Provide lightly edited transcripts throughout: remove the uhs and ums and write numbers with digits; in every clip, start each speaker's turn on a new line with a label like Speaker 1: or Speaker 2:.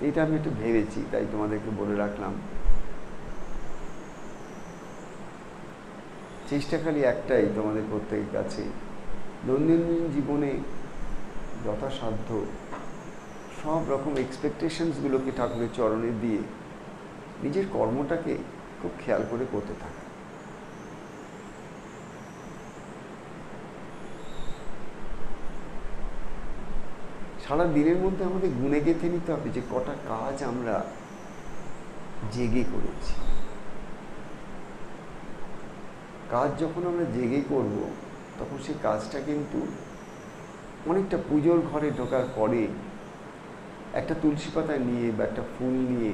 Speaker 1: এটা আমি একটু ভেবেছি, তাই তোমাদেরকে বলে রাখলাম। চেষ্টা খালি একটাই তোমাদের প্রত্যেকের কাছে, দৈনন্দিন জীবনে যথাসাধ্য সব রকম এক্সপেকটেশনসগুলোকে ঠাকুরের চরণে দিয়ে নিজের কর্মটাকে খুব খেয়াল করে করতে থাকা। সারা দিনের মধ্যে আমাদের গুনে গেঁথে নিতে হবে যে কটা কাজ আমরা জেগে করেছি। কাজ যখন আমরা জেগে করব তখন সেই কাজটা কিন্তু অনেকটা পুজোর ঘরে ঢোকার পরে একটা তুলসী পাতা নিয়ে বা একটা ফুল নিয়ে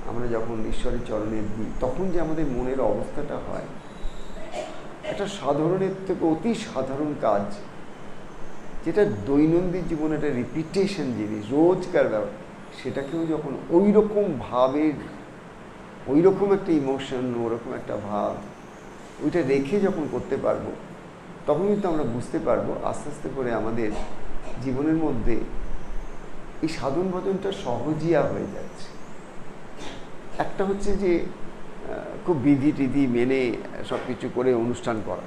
Speaker 1: আমরা যখন ঈশ্বরের চরণে দিই, তখন যে আমাদের মনের অবস্থাটা হয়, একটা সাধারণের থেকে অতি সাধারণ কাজ, যেটা দৈনন্দিন জীবনে একটা রিপিটেশন জিনিস, রোজকার ব্যাপার, সেটাকেও যখন ওই রকম ভাবের, ওই রকম একটা ইমোশন, ওরকম একটা ভাব, ওইটা রেখে যখন করতে পারবো, তখন কিন্তু আমরা বুঝতে পারবো আস্তে আস্তে করে আমাদের জীবনের মধ্যে এই সাধন ভজনটা সহজিয়া হয়ে যাচ্ছে। একটা হচ্ছে যে খুব বিধি টিধি মেনে সব কিছু করে অনুষ্ঠান করা,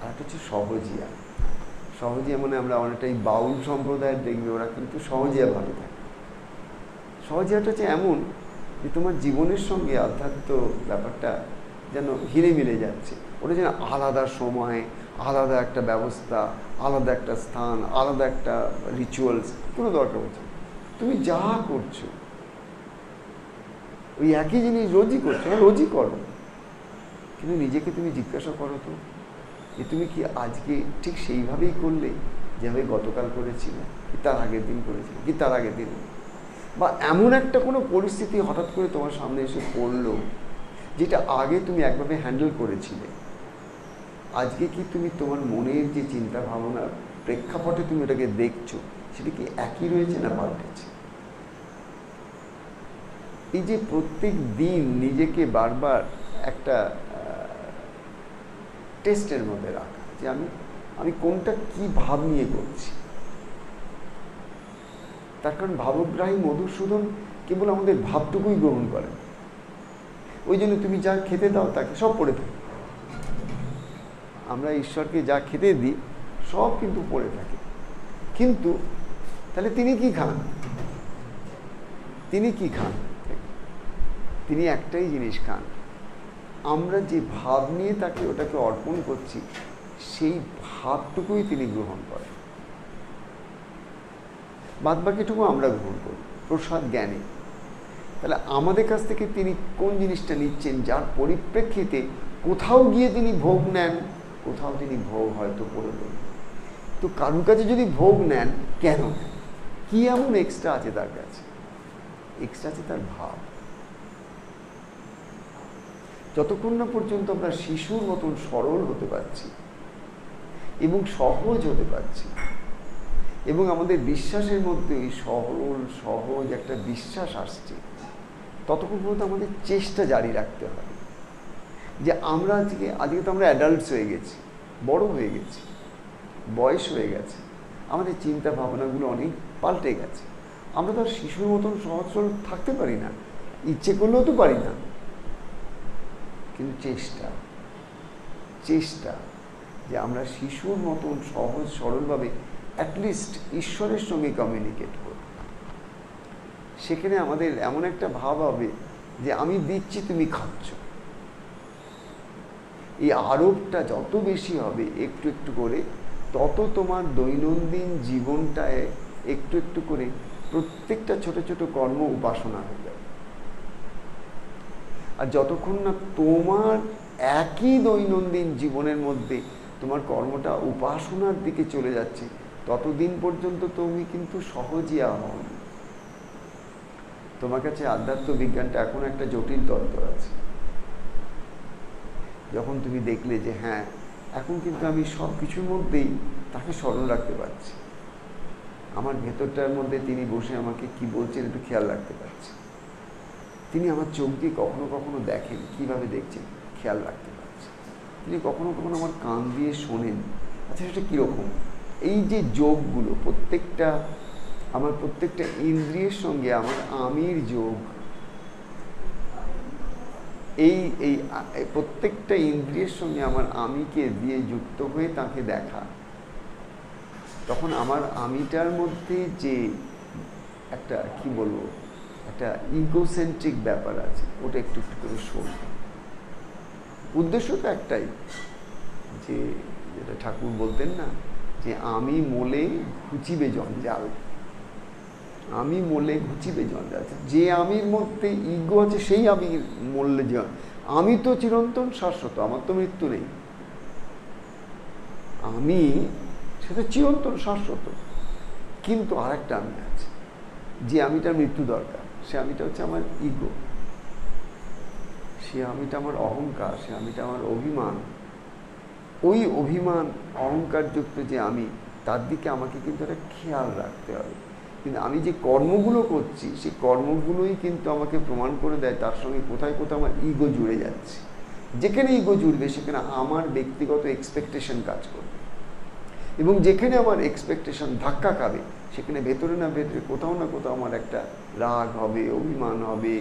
Speaker 1: আর একটা হচ্ছে সহজিয়া। সহজিয়া মানে আমরা অনেকটাই বাউল সম্প্রদায়ের দেখবে ওরা কিন্তু সহজিয়া ভাবে থাকে। সহজিয়াটা হচ্ছে এমন যে তোমার জীবনের সঙ্গে আধ্যাত্ম ব্যাপারটা যেন হিরে মিলে যাচ্ছে। ওটা যেন আলাদা সময়, আলাদা একটা ব্যবস্থা, আলাদা একটা স্থান, আলাদা একটা রিচুয়ালস, কোনো দরকার হচ্ছে না। তুমি যা করছো ওই একই জিনিস রোজই করছো, রোজই করো, কিন্তু নিজেকে তুমি জিজ্ঞাসা করো তো যে তুমি কি আজকে ঠিক সেইভাবেই করলে যেভাবে গতকাল করেছিলে, কি তার আগের দিন করেছিলে, কি তার আগের দিন, বা এমন একটা কোনো পরিস্থিতি হঠাৎ করে তোমার সামনে এসে পড়লো যেটা আগে তুমি একভাবে হ্যান্ডেল করেছিলে, আজকে কি তুমি তোমার মনের যে চিন্তা ভাবনার প্রেক্ষাপটে তুমি ওটাকে দেখছো, সেটা কি একই রয়েছে না পাল্টেছে? এই যে প্রত্যেক দিন নিজেকে বারবার একটা টেস্টের মধ্যে রাখা, যে আমি কোনটা কি ভাব নিয়ে করছি। তার কারণ ভাবগ্রাহী মধুসূদন কেবল আমাদের ভাবটুকুই গ্রহণ করেন। ওই জন্য তুমি যা খেতে দাও তাকে সব পড়ে থাকে। আমরা ঈশ্বরকে যা খেতে দিই সব কিন্তু পড়ে থাকে, কিন্তু তাহলে তিনি কি খান? তিনি কি খান? তিনি একটাই জিনিস খান, আমরা যে ভাব নিয়ে তাকে ওটাকে অর্পণ করছি সেই ভাবটুকুই তিনি গ্রহণ করেন, বাদ বাকিটুকু আমরা গ্রহণ করি প্রসাদ জ্ঞানে। তাহলে আমাদের কাছ থেকে তিনি কোন জিনিসটা নিচ্ছেন, যার পরিপ্রেক্ষিতে কোথাও গিয়ে তিনি ভোগ নেন, কোথাও তিনি ভোগ হয়তো করবেন। তো কারুর কাছে যদি ভোগ নেন, কেন নেন? কি এমন এক্সট্রা আছে তার কাছে? এক্সট্রা আছে তার ভাব। যতক্ষণ না পর্যন্ত আমরা শিশুর মতন সরল হতে পারছি এবং সহজ হতে পারছি, এবং আমাদের বিশ্বাসের মধ্যে ওই সরল সহজ একটা বিশ্বাস আসছে, ততক্ষণ পর্যন্ত আমাদের চেষ্টা জারি রাখতে হবে যে আমরা আজকে তো আমরা অ্যাডাল্টস হয়ে গেছি, বড় হয়ে গেছি, বয়স হয়ে গেছে, আমাদের চিন্তা ভাবনাগুলো অনেক পাল্টে গেছে। আমরা তো আর শিশুর মতন সহজ সরল থাকতে পারি না, ইচ্ছে করলেও তো পারি না। কিন্তু চেষ্টা যে আমরা শিশুর মতন সহজ সরলভাবে অ্যাটলিস্ট ঈশ্বরের সঙ্গে কমিউনিকেট করব। সেখানে আমাদের এমন একটা ভাব হবে যে আমি দিচ্ছি, তুমি খাচ্ছ। এই আরোপটা যত বেশি হবে একটু একটু করে, তত তোমার দৈনন্দিন জীবনটায় একটু একটু করে প্রত্যেকটা ছোট ছোট কর্ম উপাসনা হয়ে যাবে। আর যতক্ষণ না তোমার একই দৈনন্দিন জীবনের মধ্যে তোমার কর্মটা উপাসনার দিকে চলে যাচ্ছে, ততদিন পর্যন্ত তুমি কিন্তু সহজই হও। তোমার কাছে আধ্যাত্ম বিজ্ঞানটা এখন একটা জটিল তত্ত্ব আছে। যখন তুমি দেখলে যে হ্যাঁ, এখন কিন্তু আমি সব কিছুর মধ্যেই তাকে স্মরণ রাখতে পারছি, আমার ভেতরটার মধ্যে তিনি বসে আমাকে কি বলছেন একটু খেয়াল রাখতে পারছি, তিনি আমার চোখ দিয়ে কখনো কখনো দেখেন, কিভাবে দেখছেন খেয়াল রাখতে পারছি, তিনি কখনো কখনো আমার কান দিয়ে শোনেন, আচ্ছা সেটা কীরকম। এই যে যোগগুলো প্রত্যেকটা আমার প্রত্যেকটা ইন্দ্রিয়ের সঙ্গে আমার আমির যোগ, এই এই প্রত্যেকটা ইন্দ্রিয়ের সঙ্গে আমার আমিকে দিয়ে যুক্ত হয়ে তাকে দেখা, তখন আমার আমিটার মধ্যে যে একটা কি বলবো, একটা ইগোসেন্ট্রিক ব্যাপার আছে, ওটা একটু একটু করে সরবে। উদ্দেশ্য তো একটাই, যে যেটা ঠাকুর বলতেন না, যে আমি মোলে ঘুচিবে জঞ্জাল, আমি মোলে ঘুচিবে জঞ্জাল। যে আমির মধ্যে ইগো আছে সেই আমির মরলে আমি তো চিরন্তন শাশ্বত, আমার তো মৃত্যু নেই, আমি সেটা চিরন্তন শাশ্বত। কিন্তু আর একটা আমি আছে, যে আমিটার মৃত্যু দরকার, সে আমিটা হচ্ছে আমার ইগো, সে আমিটা আমার অহংকার, সে আমিটা আমার অভিমান। ওই অভিমান অহংকারযুক্ত যে আমি, তার দিকে আমাকে কিন্তু একটা খেয়াল রাখতে হবে। কিন্তু আমি যে কর্মগুলো করছি, সেই কর্মগুলোই কিন্তু আমাকে প্রমাণ করে দেয় তার সঙ্গে কোথায় কোথাও আমার ইগো জুড়ে যাচ্ছে। যেখানে ইগো জুড়বে সেখানে আমার ব্যক্তিগত এক্সপেকটেশন কাজ করবে, এবং যেখানে আমার এক্সপেকটেশন ধাক্কা খাবে সেখানে ভেতরে না ভেতরে কোথাও না কোথাও আমার একটা রাগ হবে, অভিমান হবে,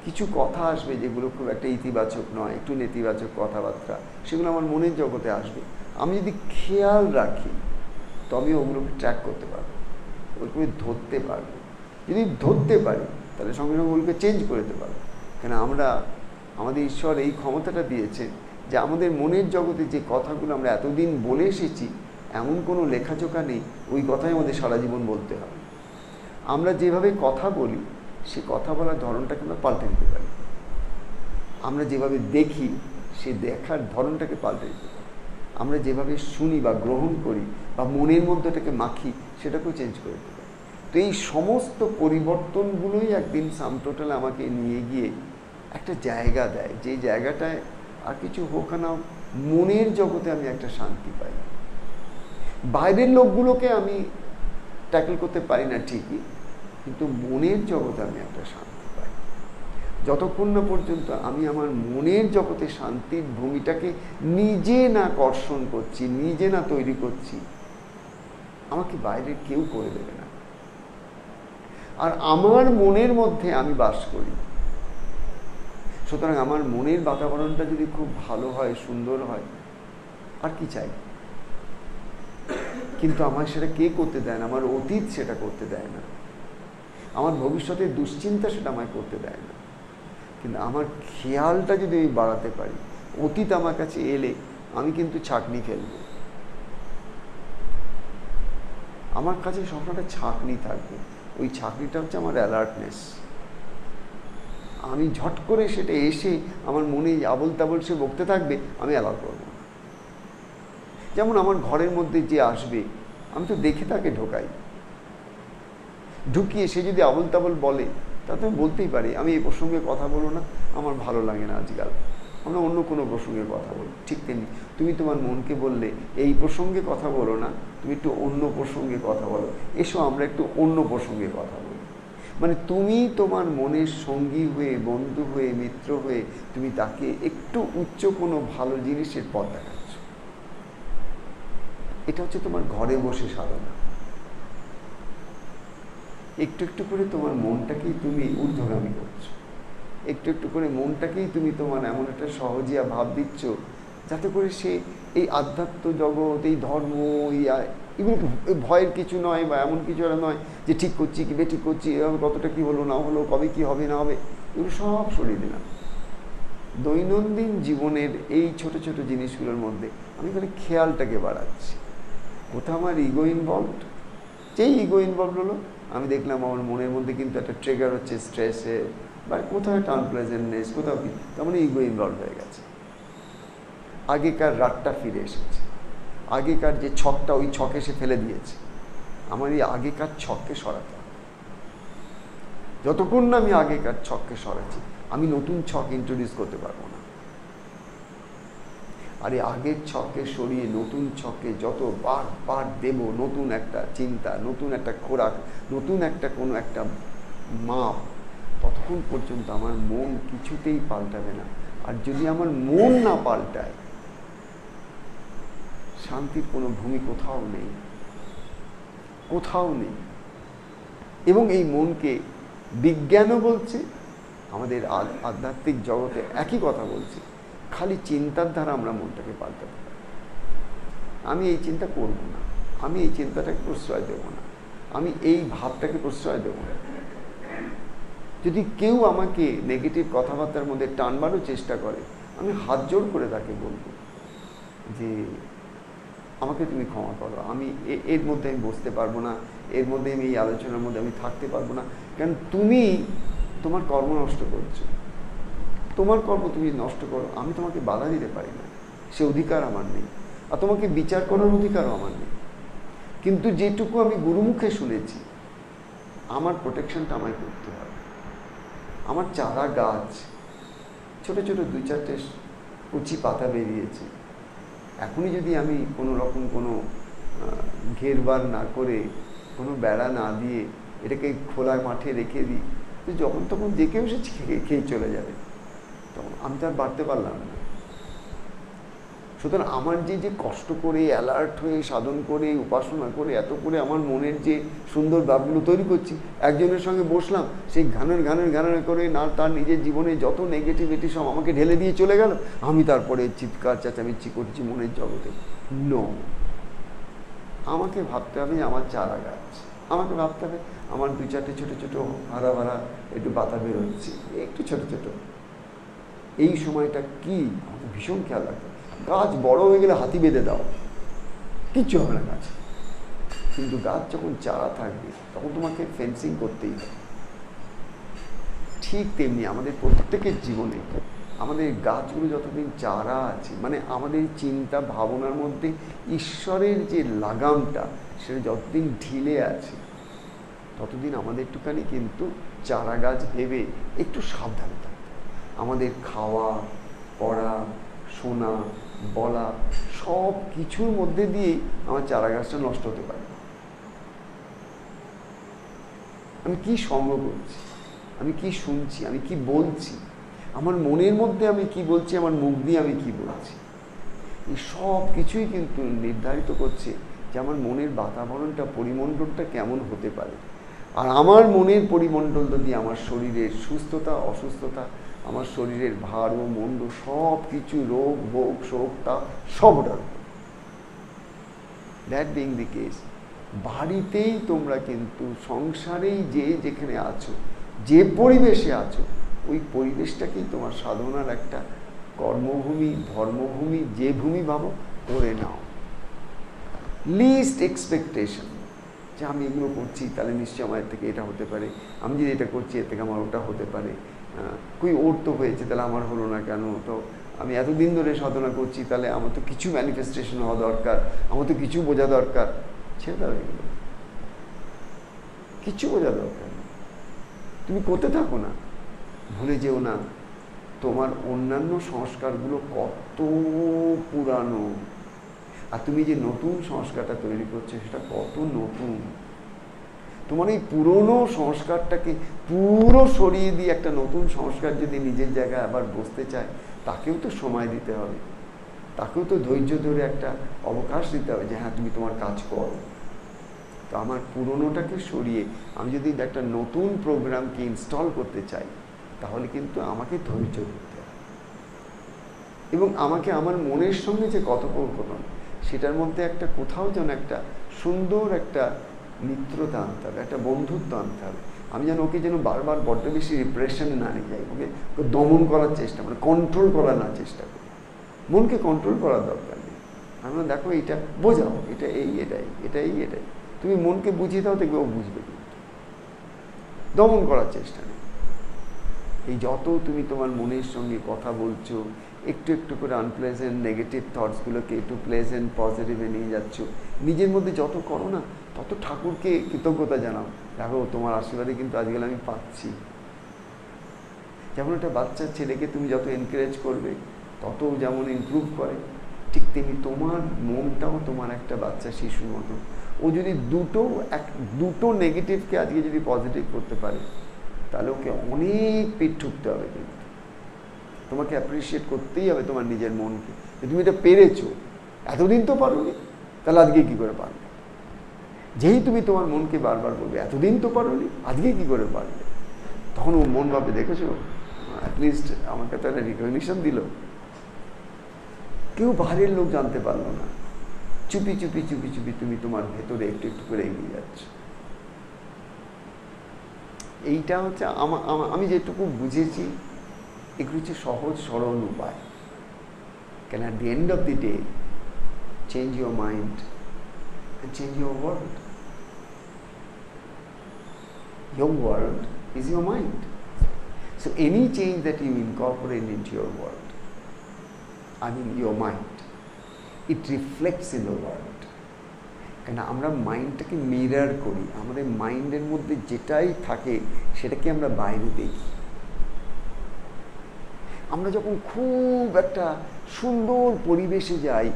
Speaker 1: কিছু কথা আসবে যেগুলো খুব একটা ইতিবাচক নয়, একটু নেতিবাচক কথাবার্তা, সেগুলো আমার মনের জগতে আসবে। আমি যদি খেয়াল রাখি তবে ওগুলোকে ট্র্যাক করতে পারবো, ওগুলোকে ধরতে পারবো। যদি ধরতে পারি তাহলে সঙ্গে সঙ্গে ওগুলোকে চেঞ্জ করে দিতে পারবো। কেন আমাদের ঈশ্বর এই ক্ষমতাটা দিয়েছে যে আমাদের মনের জগতে যে কথাগুলো আমরা এতদিন বলে এসেছি, এমন কোনো লেখাজোকা নেই, ওই কথাই আমাদের সারা জীবন বলতে হবে। আমরা যেভাবে কথা বলি, সে কথা বলার ধরনটাকে আমরা পাল্টে দিতে পারি। আমরা যেভাবে দেখি, সে দেখার ধরনটাকে পাল্টে দিতে পারি। আমরা যেভাবে শুনি বা গ্রহণ করি বা মনের মধ্যেটাকে মাখি, সেটাকেও চেঞ্জ করে দিতে পারি। তো এই সমস্ত পরিবর্তনগুলোই একদিন সাম টোটাল আমাকে নিয়ে গিয়ে একটা জায়গা দেয়, যে জায়গাটায় আর কিছু হোক না, মনের জগতে আমি একটা শান্তি পাই। বাইরের লোকগুলোকে আমি ট্যাকল করতে পারি না ঠিকই, কিন্তু মনের জগতে আমি একটা শান্তি পাই। যতক্ষণ না পর্যন্ত আমি আমার মনের জগতে শান্তির ভূমিটাকে নিজে না কর্ষণ করছি, নিজে না তৈরি করছি, আমাকে বাইরে কেউ করে দেবে না। আর আমার মনের মধ্যে আমি বাস করি, সুতরাং আমার মনের বাতাবরণটা যদি খুব ভালো হয়, সুন্দর হয়, আর কি চাই? কিন্তু আমার সেটা কে করতে দেয় না, আমার অতীত সেটা করতে দেয় না, আমার ভবিষ্যতের দুশ্চিন্তা সেটা আমায় করতে দেয় না। কিন্তু আমার খেয়ালটা যদি আমি বাড়াতে পারি, অতীত আমার কাছে এলে আমি কিন্তু ছাঁকনি ফেলব, আমার কাছে সবসময় ছাঁকনি থাকবে। ওই ছাঁকনিটা হচ্ছে আমার অ্যালার্টনেস। আমি ঝট করে সেটা এসে আমার মনে আবল তাবল সে বকতে থাকবে, আমি অ্যালাউ করবো না। যেমন আমার ঘরের মধ্যে যে আসবে, আমি তো দেখে তাকে ঢোকাই, ঢুকিয়ে সে যদি আবল তাবল বলে, তাতে আমি বলতেই পারি আমি এই প্রসঙ্গে কথা বলো না, আমার ভালো লাগে না আজকাল, আমরা অন্য কোনো প্রসঙ্গে কথা বলি। ঠিক তেমনি তুমি তোমার মনকে বললে এই প্রসঙ্গে কথা বলো না, তুমি একটু অন্য প্রসঙ্গে কথা বলো, এসো আমরা একটু অন্য প্রসঙ্গে কথা বলি। মানে তুমি তোমার মনের সঙ্গী হয়ে, বন্ধু হয়ে, মিত্র হয়ে তুমি তাকে একটু উচ্চ কোনো ভালো জিনিসের পথ দেখাচ্ছ। এটা হচ্ছে তোমার ঘরে বসে সাধনা। একটু একটু করে তোমার মনটাকেই তুমি ঊর্ধ্বগামী করছো, একটু একটু করে মনটাকেই তুমি তোমার এমন একটা সহজিয়া ভাব দিচ্ছ, যাতে করে সে এই আধ্যাত্ম জগৎ, এই ধর্ম, এগুলো ভয়ের কিছু নয়, বা এমন কিছু একটা নয় যে ঠিক করছি কি বেঠিক করছি, কতটা কি হলো না হলো, কবে কি হবে না হবে, এগুলো সব সরিয়ে দিলাম। দৈনন্দিন জীবনের এই ছোট ছোট জিনিসগুলোর মধ্যে আমি খালি খেয়ালটাকে বাড়াচ্ছি। কোথাও আমার ইগো ইনভলভড, যেই ইগো ইনভলভ হলো আমি দেখলাম আমার মনের মধ্যে কিন্তু একটা ট্রিগার হচ্ছে স্ট্রেসের, বা কোথাও একটা আনপ্লেজেন্টনেস, কোথাও কি, তার মানে ইগো ইনভলভ হয়ে গেছে। আগেকার রাতটা ফিরে এসেছে, আগেকার যে ছকটা, ওই ছকে সে ফেলে দিয়েছে। আমার এই আগেকার ছককে সরাতে হবে। যতক্ষণ না আমি আগেকার ছককে সরাচ্ছি, আমি নতুন ছক ইন্ট্রোডিউস করতে পারবো না। আর এই আগের ছককে সরিয়ে নতুন ছকে যত বার দেব, নতুন একটা চিন্তা, নতুন একটা খোরাক, নতুন একটা কোনো একটা মাপ, ততক্ষণ পর্যন্ত আমার মন কিছুতেই পাল্টাবে না। আর যদি আমার মন না পাল্টায়, শান্তির কোনো ভূমি কোথাও নেই, কোথাও নেই। এবং এই মনকে বিজ্ঞানও বলছে, আমাদের আধ্যাত্মিক জগতে একই কথা বলছে, খালি চিন্তার দ্বারা আমরা মনটাকে পাল্টাতে পারি। আমি এই চিন্তা করব না, আমি এই চিন্তাটাকে প্রশ্রয় দেব না, আমি এই ভাবটাকে প্রশ্রয় দেব না। যদি কেউ আমাকে নেগেটিভ কথাবার্তার মধ্যে টানবারও চেষ্টা করে, আমি হাত জোড় করে তাকে বলবো যে আমাকে তুমি ক্ষমা করো, আমি এর মধ্যে আমি বসতে পারবো না, এর মধ্যে আমি এই আলোচনার মধ্যে আমি থাকতে পারবো না। কারণ তুমি তোমার কর্ম নষ্ট করছো, তোমার কর্ম তুমি নষ্ট করো, আমি তোমাকে বাধা দিতে পারি না, সে অধিকার আমার নেই। আর তোমাকে বিচার করার অধিকারও আমার নেই। কিন্তু যেটুকু আমি গুরুমুখে শুনেছি, আমার প্রোটেকশনটা আমায় করতে হবে। আমার চারা গাছ, ছোট ছোট 2-4টে কুচি পাতা বেরিয়েছে, এখনই যদি আমি কোনো রকম কোনো ঘেরবার না করে, কোনো বেড়া না দিয়ে এটাকে খোলা মাঠে রেখে দিই, তো যখন তখন যে কেউ সে খেয়ে চলে যাবে, তখন আমি তো আর বাড়তে পারলাম না। সুতরাং আমার যে কষ্ট করে অ্যালার্ট হয়ে সাধন করে উপাসনা করে এত করে আমার মনের যে সুন্দর ভাবগুলো তৈরি করছি, একজনের সঙ্গে বসলাম, সেই ঘানের করে না তার নিজের জীবনে যত নেগেটিভিটি সব আমাকে ঢেলে দিয়ে চলে গেল, আমি তারপরে চিৎকার চেঁচামেচি করছি মনের জগতে। নো, আমাকে ভাবতে হবে আমার চারা গাছ, আমাকে ভাবতে হবে আমার 2-4টে ছোটো ছোটো হারা ভাড়া একটু পাতা বেরোচ্ছে, একটু ছোট ছোট। এই সময়টা কি আমাকে ভীষণ খেয়াল রাখতে। গাছ বড় হয়ে গেলে হাতি বেঁধে দাও, কিচ্ছু হবে না গাছ। কিন্তু গাছ যখন চারা থাকবে তখন তোমাকে ফেন্সিং করতেই হবে। ঠিক তেমনি আমাদের প্রত্যেকের জীবনে আমাদের গাছগুলো যতদিন চারা আছে, মানে আমাদের চিন্তা ভাবনার মধ্যে ঈশ্বরের যে লাগামটা সেটা যতদিন ঢিলে আছে, ততদিন আমাদের একটুখানি কিন্তু চারা গাছ ভেবে একটু সাবধানে থাকতে। আমাদের খাওয়া, পড়া, শোনা, বলা সব কিছুর মধ্যে দিয়েই আমার চারা গাছটা নষ্ট হতে পারে। আমি কি সঙ্গ করছি, আমি কি শুনছি, আমি কি বলছি, আমার মনের মধ্যে আমি কি বলছি, আমার মুখ দিয়ে আমি কি বলছি, এই সব কিছুই কিন্তু নির্ধারিত করছে যে আমার মনের বাতাবরণটা, পরিমণ্ডলটা কেমন হতে পারে। আর আমার মনের পরিমণ্ডল যদি আমার শরীরের সুস্থতা অসুস্থতা, আমার শরীরের ভার ও মন্দ সব কিছু, রোগ ভোগ শোক তাপ সব ওটার, দ্যাট বিং দি কেস, বাড়িতেই তোমরা কিন্তু সংসারেই যেখানে আছো, যে পরিবেশে আছো, ওই পরিবেশটাকেই তোমার সাধনার একটা কর্মভূমি, ধর্মভূমি, যে ভূমি ভাবো করে নাও। লিস্ট এক্সপেকটেশন যে আমি এগুলো করছি তাহলে নিশ্চয়ই আমার থেকে এটা হতে পারে, আমি যদি এটা করছি এর থেকে আমার ওটা হতে পারে, ওর তো হয়েছে তাহলে আমার হলো না কেন, তো আমি এতদিন ধরে সাধনা করছি তাহলে আমার তো কিছু ম্যানিফেস্টেশন হওয়া দরকার, আমার তো কিছু বোঝা দরকার। ছেড়ে দাও এগুলো, কিছু বোঝা দরকার নেই, তুমি করতে থাকো না। ভুলে যেও না তোমার অন্যান্য সংস্কারগুলো কত পুরানো, আর তুমি যে নতুন সংস্কারটা তৈরি করছো সেটা কত নতুন। তোমার এই পুরনো সংস্কারটাকে পুরো সরিয়ে দিয়ে একটা নতুন সংস্কার যদি নিজের জায়গায় আবার বসতে চায়, তাকেও তো সময় দিতে হবে, তাকেও তো ধৈর্য ধরে একটা অবকাশ দিতে হবে যে হ্যাঁ তুমি তোমার কাজ করো। তো আমার পুরনোটাকে সরিয়ে আমি যদি একটা নতুন প্রোগ্রামকে ইনস্টল করতে চাই, তাহলে কিন্তু আমাকে ধৈর্য ধরতে হবে এবং আমাকে আমার মনের সঙ্গে যে কথোপকথন সেটার মধ্যে একটা কোথাও যেন একটা সুন্দর একটা মিত্রতা আনতে হবে, একটা বন্ধুত্ব আনতে হবে। আমি যেন ওকে যেন বারবার বড্ড বেশি রিপ্রেশনে না নিয়ে যাই, ওকে দমন করার চেষ্টা, মানে কন্ট্রোল করার না চেষ্টা করি। মনকে কন্ট্রোল করার দরকার নেই। আমরা দেখো এইটা বোঝাও, এটা এটাই তুমি মনকে বুঝিয়ে দাও, দেখবে ও বুঝবে, কিন্তু দমন করার চেষ্টা নেই। এই যত তুমি তোমার মনের সঙ্গে কথা বলছো, একটু একটু করে আনপ্লেজেন্ট নেগেটিভ থটসগুলোকে একটু প্লেজেন্ট পজিটিভে নিয়ে যাচ্ছ, নিজের মধ্যে যত করো না তত ঠাকুরকে কৃতজ্ঞতা জানাও। দেখো তোমার আশীর্বাদে কিন্তু আজকাল আমি পাচ্ছি। যেমন একটা বাচ্চা ছেলেকে তুমি যত এনকারেজ করবে তত যেমন ইমপ্রুভ করে, ঠিক তেমনি তোমার মনটাও তোমার একটা বাচ্চা শিশুর মতো। ও যদি দুটো নেগেটিভকে আজকে যদি পজিটিভ করতে পারে, তাহলে ওকে অনেক পেট ঠুকতে হবে। কিন্তু তোমাকে অ্যাপ্রিসিয়েট করতেই হবে তোমার নিজের মনকে, যে তুমি এটা পেরেছো, এতদিন তো পারোনি, তাহলে আজকে কি করে পারবে। যেই তুমি তোমার মনকে বারবার বলবে এতদিন তো পারোনি, আজকে কি করে পারলে, তখন ও মন ভাবে দেখেছো অ্যাটলিস্ট আমাকে তো একটা রিকগনিশন দিল। কেউ বাইরের লোক জানতে পারলো না, চুপি চুপি চুপি চুপি তুমি তোমার ভেতরে একটু একটু করে এগিয়ে যাচ্ছ। এইটা হচ্ছে আমি যেটুকু বুঝেছি, এগুলো হচ্ছে সহজ সরল উপায়। কেন at the end of the day change your mind and change your world. Your world is your mind. So any change that you incorporate into your world, I mean your mind, it reflects in the world. কেন আমরা মাইন্ডটাকে mirror করি, আমাদের মাইন্ডের মধ্যে যেটাই থাকে সেটাকে আমরা বাইরে দেখি। আমরা যখন খুব একটা সুন্দর পরিবেশে যাই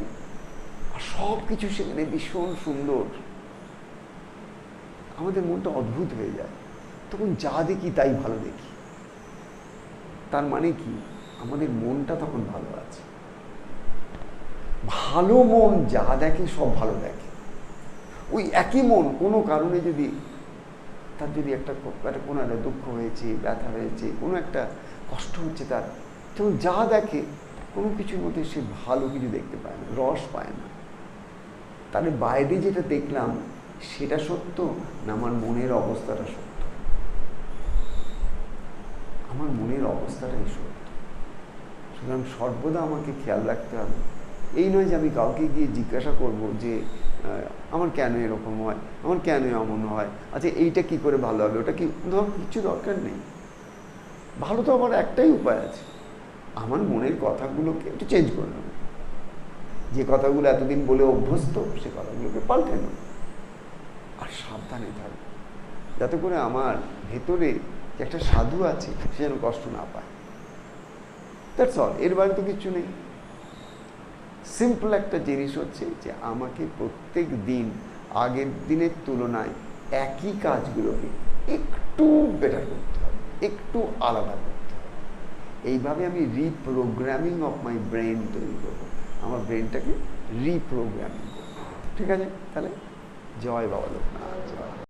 Speaker 1: আর সব কিছু সেখানে ভীষণ সুন্দর, আমাদের মনটা অদ্ভুত হয়ে যায়, তখন যা দেখি তাই ভালো দেখি। তার মানে কি, আমাদের মনটা তখন ভালো আছে। ভালো মন যা দেখে সব ভালো দেখে। ওই একই মন কোনো কারণে যদি তার যদি কোনো একটা দুঃখ হয়েছে, ব্যথা হয়েছে, কোনো একটা কষ্ট হচ্ছে, তার তখন যা দেখে কোনো কিছুর মধ্যে সে ভালো কিছু দেখতে পায় না, রস পায় না। তাহলে বাইরে যেটা দেখলাম সেটা সত্য না আমার মনের অবস্থাটা সত্য? আমার মনের অবস্থাটাই সত্য। সুতরাং সর্বদা আমাকে খেয়াল রাখতে হবে। এই নয় যে আমি কাউকে গিয়ে জিজ্ঞাসা করব যে আমার কেন এরকম হয়, আমার কেন এমন হয়, আচ্ছা এইটা কি করে ভালো হবে, ওটা কি, কিছু দরকার নেই। ভালো তো আমার একটাই উপায় আছে, আমার মনের কথাগুলোকে একটু চেঞ্জ করে নেব। যে কথাগুলো এতদিন বলে অভ্যস্ত সে কথাগুলোকে পাল্টে নেব। আর সাবধানে থাকবো যাতে করে আমার ভেতরে যে একটা সাধু আছে সে যেন কষ্ট না পায়। দ্যাটস অল, এর বাইরে তো কিছু নেই। সিম্পল একটা জিনিস হচ্ছে যে আমাকে প্রত্যেক দিন আগের দিনের তুলনায় একই কাজগুলোকে একটু বেটার করতে হবে, একটু আলাদা করতে হবে। এইভাবে আমি রিপ্রোগ্রামিং অফ মাই ব্রেন তৈরি করবো, আমার ব্রেনটাকে রিপ্রোগ্রামিং করবো। ঠিক আছে, তাহলে জয় বাবা লোকনাথ, জয়।